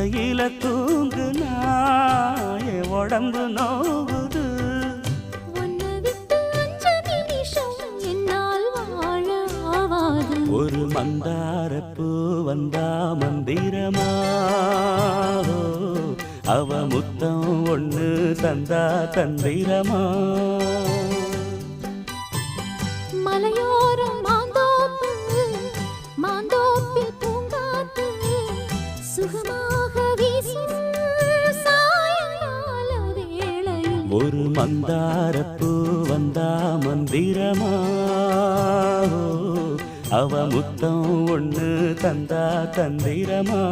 மெத்தையில தூங்குனா என் உடம்பு நோவுது. உன்னை விட்டு 5 நிமிஷம் என்னால் வாழ ஆவாது. ஒரு மந்தாரப்பூ வந்தா மந்திரமா, அவ முத்தம் ஒண்ணு தந்தா தந்திரமா. மலையோரம் மாந்தோப்பு, மாந்தோப்பில் பூங்காத்து சுகமாக வீசும் சாயங்கால வேளையில். ஒரு மந்தாரப்பூ வந்தா மந்திரமா, அவ முத்தம் ஒண்ணு தந்தா தந்திரமா.